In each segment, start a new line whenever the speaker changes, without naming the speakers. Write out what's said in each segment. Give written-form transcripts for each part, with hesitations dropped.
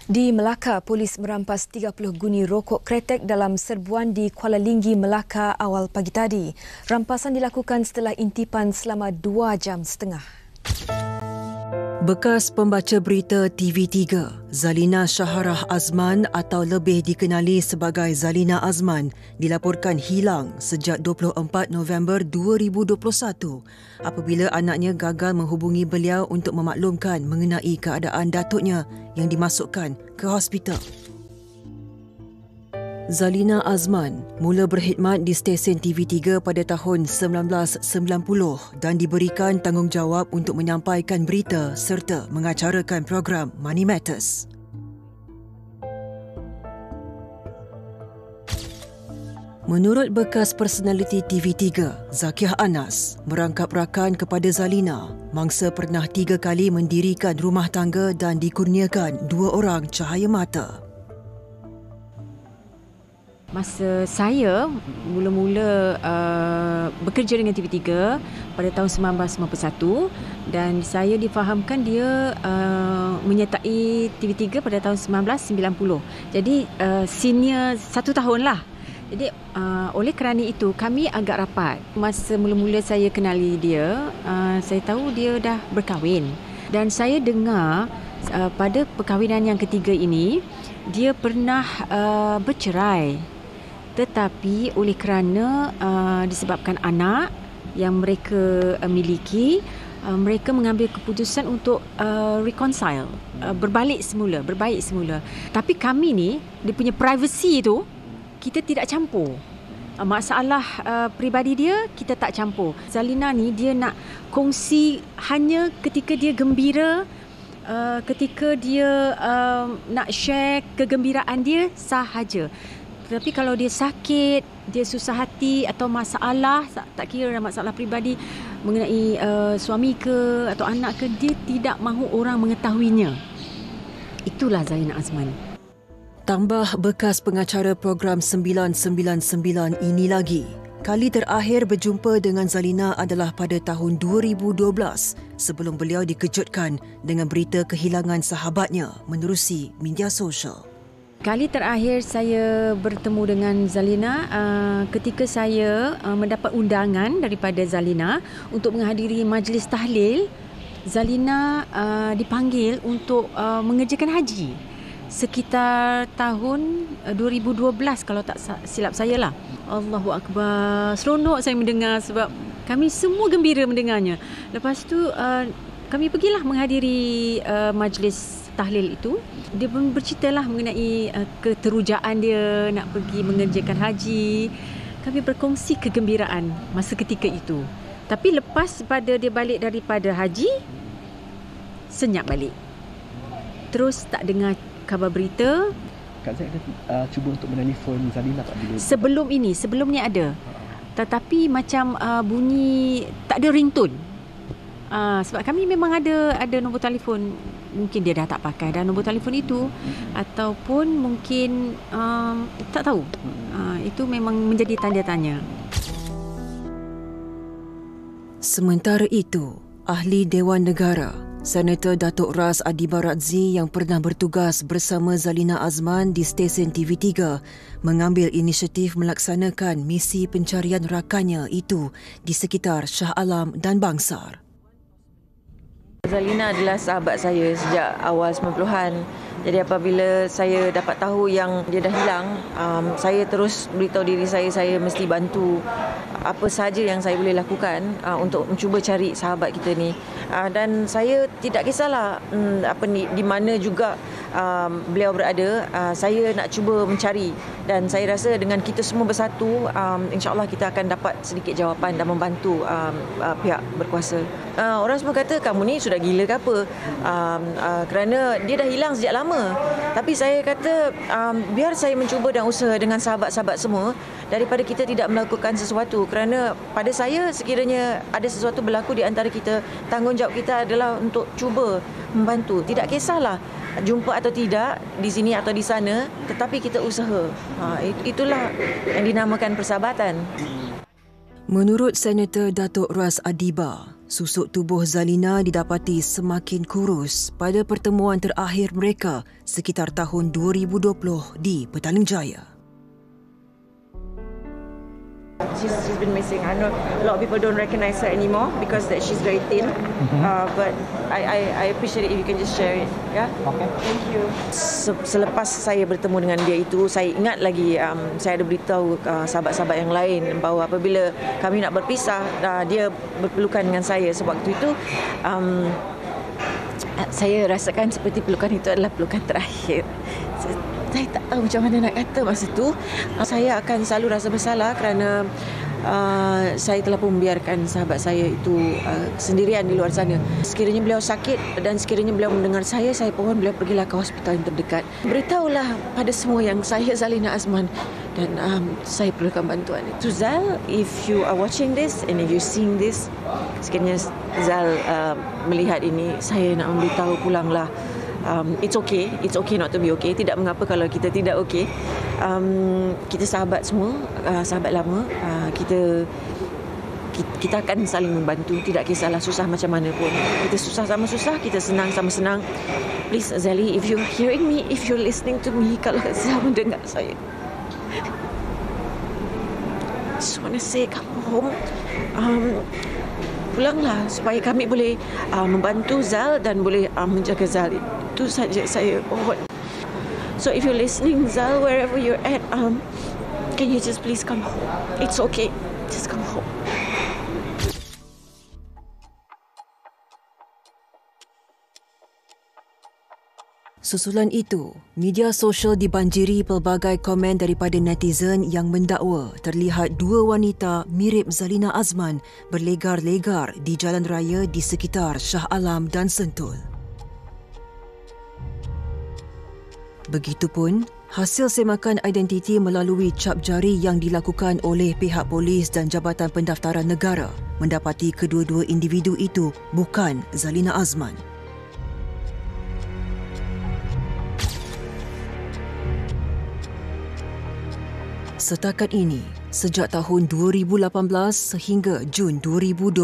Di Melaka, polis merampas 30 guni rokok kretek dalam serbuan di Kuala Linggi, Melaka awal pagi tadi. Rampasan dilakukan setelah intipan selama 2 jam setengah.
Bekas pembaca berita TV3, Zalina Shaharah Azman atau lebih dikenali sebagai Zalina Azman dilaporkan hilang sejak 24 November 2021 apabila anaknya gagal menghubungi beliau untuk memaklumkan mengenai keadaan datuknya yang dimasukkan ke hospital. Zalina Azman mula berkhidmat di stesen TV3 pada tahun 1990 dan diberikan tanggungjawab untuk menyampaikan berita serta mengacarakan program Money Matters. Menurut bekas personaliti TV3, Zakiyah Anas merangkap rakan kepada Zalina, mangsa pernah 3 kali mendirikan rumah tangga dan dikurniakan 2 orang cahaya mata.
Masa saya mula-mula bekerja dengan TV3 pada tahun 1991 dan saya difahamkan dia menyertai TV3 pada tahun 1990. Jadi senior 1 tahun lah. Jadi oleh kerana itu kami agak rapat. Masa mula-mula saya kenali dia, saya tahu dia dah berkahwin. Dan saya dengar pada perkahwinan yang ketiga ini dia pernah bercerai. Tetapi oleh kerana disebabkan anak yang mereka miliki, mereka mengambil keputusan untuk reconcile, berbaik semula. Tapi kami ni, dia punya privacy tu, kita tidak campur. Masalah peribadi dia, kita tak campur. Zalina ni, dia nak kongsi hanya ketika dia gembira, ketika dia nak share kegembiraan dia sahaja. Tapi kalau dia sakit, dia susah hati atau masalah, tak kira masalah peribadi mengenai suami ke atau anak ke, dia tidak mahu orang mengetahuinya. Itulah Zalina Azman.
Tambah bekas pengacara program 999 ini lagi. Kali terakhir berjumpa dengan Zalina adalah pada tahun 2012 sebelum beliau dikejutkan dengan berita kehilangan sahabatnya menerusi media sosial.
Kali terakhir saya bertemu dengan Zalina ketika saya mendapat undangan daripada Zalina untuk menghadiri majlis tahlil. Zalina dipanggil untuk mengerjakan haji sekitar tahun 2012 kalau tak silap saya lah. Allahu Akbar. Seronok saya mendengar sebab kami semua gembira mendengarnya. Lepas tu kami pergilah menghadiri majlis tahlil itu. Dia pun berceritalah mengenai keterujaan dia nak pergi mengerjakan haji. Kami berkongsi kegembiraan masa ketika itu. Tapi lepas pada dia balik daripada haji, senyap balik. Terus tak dengar khabar berita.
Kak Zaid ada cuba untuk menelefon Zalina tak bila?
Sebelum ni ada. Tetapi macam bunyi tak ada ringtone. Sebab kami memang ada nombor telefon. Mungkin dia dah tak pakai dah nombor telefon itu, ataupun mungkin tak tahu. Itu memang menjadi tanda tanya.
Sementara itu, Ahli Dewan Negara Senator Datuk Ras Adiba Razzi yang pernah bertugas bersama Zalina Azman di stesen TV3 mengambil inisiatif melaksanakan misi pencarian rakannya itu di sekitar Shah Alam dan Bangsar.
Zalina adalah sahabat saya sejak awal 90-an. Jadi apabila saya dapat tahu yang dia dah hilang, saya terus beritahu diri saya mesti bantu apa sahaja yang saya boleh lakukan untuk mencuba cari sahabat kita ni. Dan saya tidak kisahlah di mana juga beliau berada, saya nak cuba mencari. Dan saya rasa dengan kita semua bersatu, insya-Allah kita akan dapat sedikit jawapan dan membantu pihak berkuasa. Orang semua kata kamu ni sudah gila ke apa? Kerana dia dah hilang sejak lama. Tapi saya kata biar saya mencuba dan usaha dengan sahabat-sahabat semua daripada kita tidak melakukan sesuatu. Kerana pada saya sekiranya ada sesuatu berlaku di antara kita, tanggungjawab kita adalah untuk cuba membantu. Tidak kisahlah jumpa atau tidak di sini atau di sana, tetapi kita usaha. Itulah yang dinamakan persahabatan.
Menurut Senator Datuk Ras Adiba, Susuk tubuh Zalina didapati semakin kurus pada pertemuan terakhir mereka sekitar tahun 2020 di Petaling Jaya.
She's been missing. I know a lot of people don't recognize her anymore because that she's very thin. But I appreciate it if you can just share it. Yeah.
Okay.
Thank you. Selepas saya bertemu dengan dia itu, saya ingat lagi saya ada beritahu sahabat-sahabat yang lain bahawa apabila kami nak berpisah, dia berpelukan dengan saya. Sewaktu itu saya rasakan seperti pelukan itu adalah pelukan terakhir. Saya tak tahu macam mana nak kata masa tu. Saya akan selalu rasa bersalah kerana saya telah pun membiarkan sahabat saya itu sendirian di luar sana. Sekiranya beliau sakit dan sekiranya beliau mendengar saya pohon beliau pergilah ke hospital yang terdekat. Beritahulah pada semua yang saya Zalina Azman dan saya perlukan bantuan. To Zal, if you are watching this and if you seeing this, sekiranya Zal melihat ini, saya nak memberitahu pulanglah. It's okay not to be okay. Tidak mengapa kalau kita tidak okay. Kita sahabat semua, sahabat lama. Kita akan saling membantu. Tidak kisahlah susah macam mana pun. Kita susah sama susah, kita senang sama senang. Please Zali, if you're hearing me, if you're listening to me, kalau Zal mendengar saya, I just want to say come home. Pulanglah supaya kami boleh membantu Zal dan boleh menjaga Zal. Itu saja saya mohon. So if you're listening, Zal, wherever you're at, can you just please come home? It's okay, just come home.
Susulan itu, media sosial dibanjiri pelbagai komen daripada netizen yang mendakwa terlihat dua wanita mirip Zalina Azman berlegar-legar di jalan raya di sekitar Shah Alam dan Sentul. Begitupun, hasil semakan identiti melalui cap jari yang dilakukan oleh pihak polis dan Jabatan Pendaftaran Negara mendapati kedua-dua individu itu bukan Zalina Azman. Setakat ini, sejak tahun 2018 sehingga Jun 2022,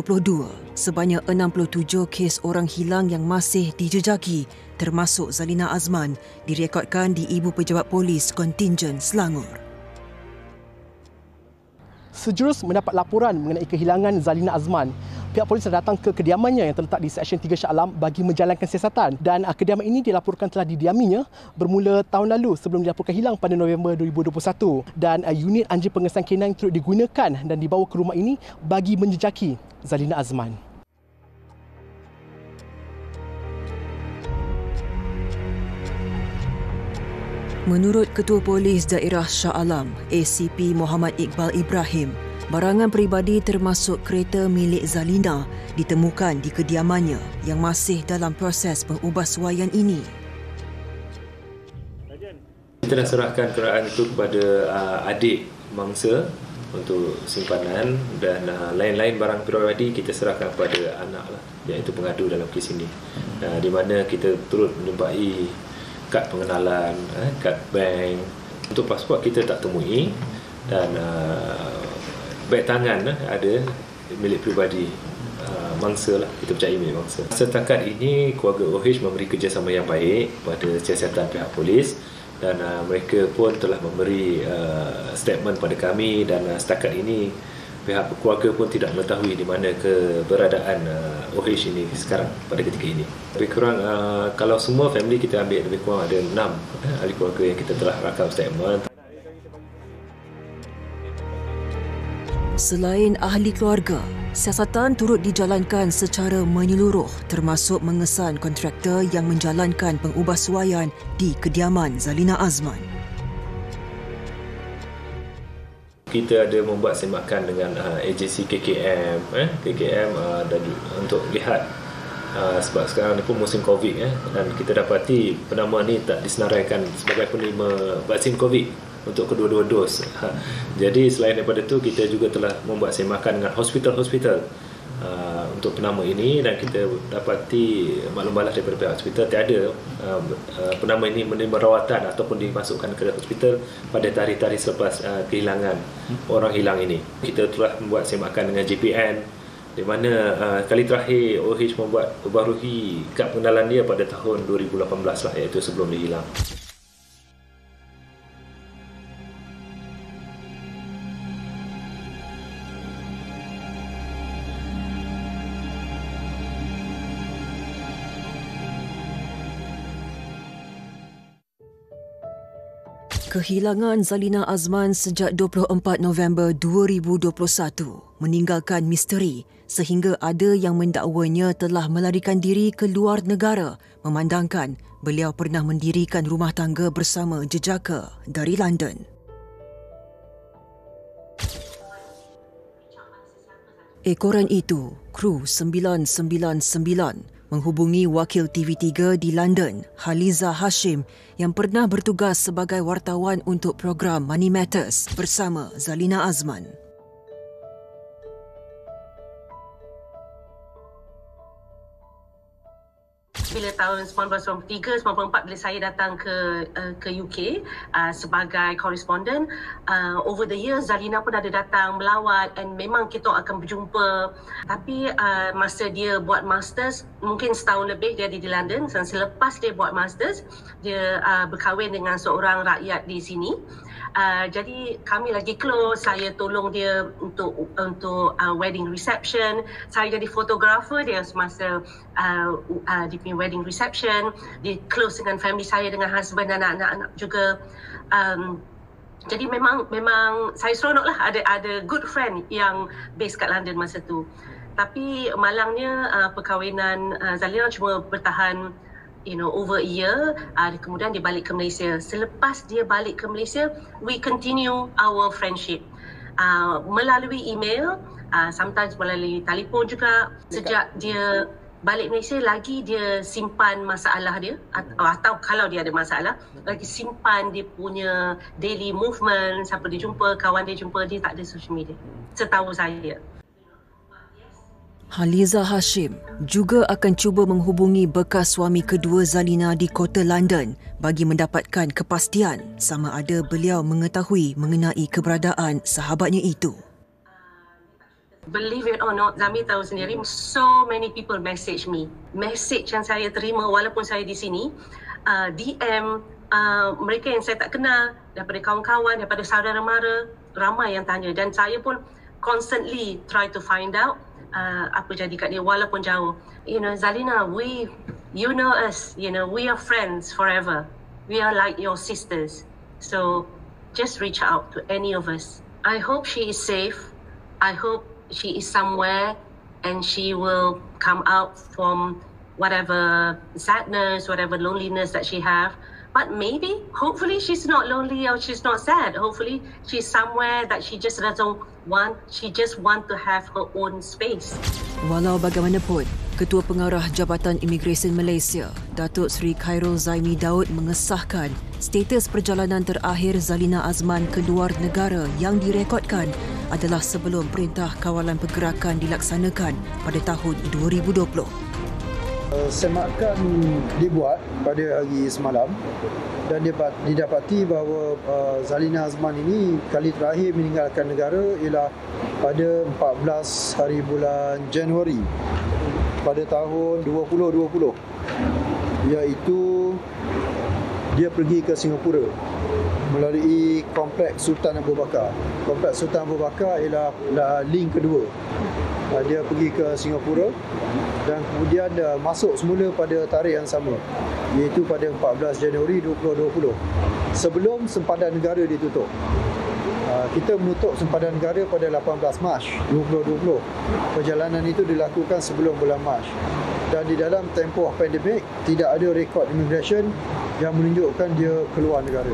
sebanyak 67 kes orang hilang yang masih dijejaki termasuk Zalina Azman direkodkan di Ibu Pejabat Polis Kontingen Selangor.
Sejurus mendapat laporan mengenai kehilangan Zalina Azman, pihak polis telah datang ke kediamannya yang terletak di Seksyen 3 Shah Alam bagi menjalankan siasatan. Dan kediaman ini dilaporkan telah didiaminya bermula tahun lalu sebelum dilaporkan hilang pada November 2021. Dan unit anjing pengesan K9 turut digunakan dan dibawa ke rumah ini bagi menjejaki Zalina Azman.
Menurut Ketua Polis Daerah Shah Alam, ACP Muhammad Iqbal Ibrahim, barangan peribadi termasuk kereta milik Zalina ditemukan di kediamannya yang masih dalam proses pengubahsuaian ini.
Kita dah serahkan kenderaan itu kepada adik mangsa untuk simpanan dan lain-lain barang peribadi kita serahkan kepada anak lah, iaitu pengadu dalam kes ini. Di mana kita turut menjumpai kad pengenalan, kad bank. Untuk pasport kita tak temui dan beg tangan ada milik peribadi mangsa lah, kita percayai milik mangsa. Setakat ini keluarga OH memberi kerjasama yang baik pada siasatan pihak polis dan mereka pun telah memberi statement pada kami dan setakat ini pihak keluarga pun tidak mengetahui di mana keberadaan OH ini sekarang pada ketika ini. Lebih kurang kalau semua family kita ambil lebih kurang ada 6 ahli keluarga yang kita telah rakam statement.
Selain ahli keluarga, siasatan turut dijalankan secara menyeluruh termasuk mengesan kontraktor yang menjalankan pengubahsuaian di kediaman Zalina Azman.
Kita ada membuat semakan dengan agensi KKM dan untuk lihat sebab sekarang ni pun musim COVID dan kita dapati penamaan ni tak disenaraikan sebagai penerima vaksin COVID untuk kedua-dua dos. Jadi selain daripada itu kita juga telah membuat semakan dengan hospital-hospital untuk penama ini dan kita dapati maklum balas daripada pihak hospital tiada penama ini menerima rawatan ataupun dimasukkan ke hospital pada tarikh-tarikh selepas kehilangan orang hilang ini. Kita telah membuat semakan dengan JPN di mana kali terakhir OH memperbaharui kad pengenalan dia pada tahun 2018 lah, iaitu sebelum dia hilang.
Kehilangan Zalina Azman sejak 24 November 2021 meninggalkan misteri sehingga ada yang mendakwanya telah melarikan diri ke luar negara memandangkan beliau pernah mendirikan rumah tangga bersama jejaka dari London. Ekoran itu, kru 999 menghubungi wakil TV3 di London, Haliza Hashim, yang pernah bertugas sebagai wartawan untuk program Money Matters bersama Zalina Azman.
Bila tahun 1993-94 bila saya datang ke UK sebagai koresponden, over the years Zalina pun ada datang melawat dan memang kita akan berjumpa. Tapi masa dia buat masters, mungkin setahun lebih dia ada di London, dan selepas dia buat masters dia berkahwin dengan seorang rakyat di sini. Jadi kami lagi close. Saya tolong dia untuk wedding reception. Saya jadi fotografer dia semasa dia punya wedding reception. Dia close dengan family saya, dengan husband dan anak-anak juga. Jadi memang saya seronok lah ada good friend yang base kat London masa tu. Tapi malangnya perkahwinan Zalina cuma bertahan over a year, kemudian dia balik ke Malaysia. Selepas dia balik ke Malaysia, we continue our friendship melalui email, sometimes melalui telefon juga. Sejak dia balik Malaysia, lagi dia simpan masalah dia, atau kalau dia ada masalah, lagi simpan dia punya daily movement. Siapa dia jumpa, kawan dia jumpa, dia tak ada social media, setahu saya.
Haliza Hashim juga akan cuba menghubungi bekas suami kedua Zalina di kota London bagi mendapatkan kepastian sama ada beliau mengetahui mengenai keberadaan sahabatnya itu.
Believe it or not, Zami tahu sendiri, so many people message me. Message yang saya terima walaupun saya di sini, DM mereka yang saya tak kenal, daripada kawan-kawan, daripada saudara mara, ramai yang tanya. Dan saya pun constantly try to find out apa jadi kat dia walaupun jauh. Zalina, you know us, we are friends forever. We are like your sisters. So just reach out to any of us. I hope she is safe. I hope she is somewhere and she will come out from whatever sadness, whatever loneliness that she have. But maybe, hopefully she's not lonely or she's not sad. Hopefully she's somewhere that she just doesn't want. She just want to have her own space.
Walau bagaimanapun, Ketua Pengarah Jabatan Imigresen Malaysia, Datuk Seri Khairul Zaimi Daud mengesahkan status perjalanan terakhir Zalina Azman ke luar negara yang direkodkan adalah sebelum Perintah Kawalan Pergerakan dilaksanakan pada tahun 2020.
Semakan dibuat pada hari semalam dan didapati bahawa Zalina Azman ini kali terakhir meninggalkan negara ialah pada 14 hari bulan Januari pada tahun 2020, iaitu dia pergi ke Singapura melalui Kompleks Sultan Abu Bakar. Kompleks Sultan Abu Bakar ialah link kedua. Dia pergi ke Singapura dan kemudian masuk semula pada tarikh yang sama, iaitu pada 14 Januari 2020, sebelum sempadan negara ditutup. Kita menutup sempadan negara pada 18 Mac 2020. Perjalanan itu dilakukan sebelum bulan Mac. Dan di dalam tempoh pandemik, tidak ada rekod immigration yang menunjukkan dia keluar negara.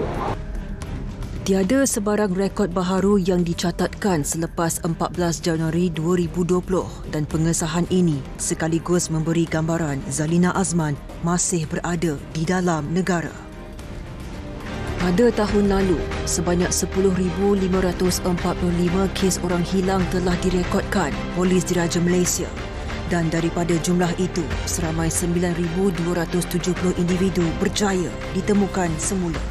Tiada sebarang rekod baharu yang dicatatkan selepas 14 Januari 2020 dan pengesahan ini sekaligus memberi gambaran Zalina Azman masih berada di dalam negara. Pada tahun lalu, sebanyak 10,545 kes orang hilang telah direkodkan Polis Diraja Malaysia. Dan daripada jumlah itu, seramai 9,270 individu berjaya ditemukan semula.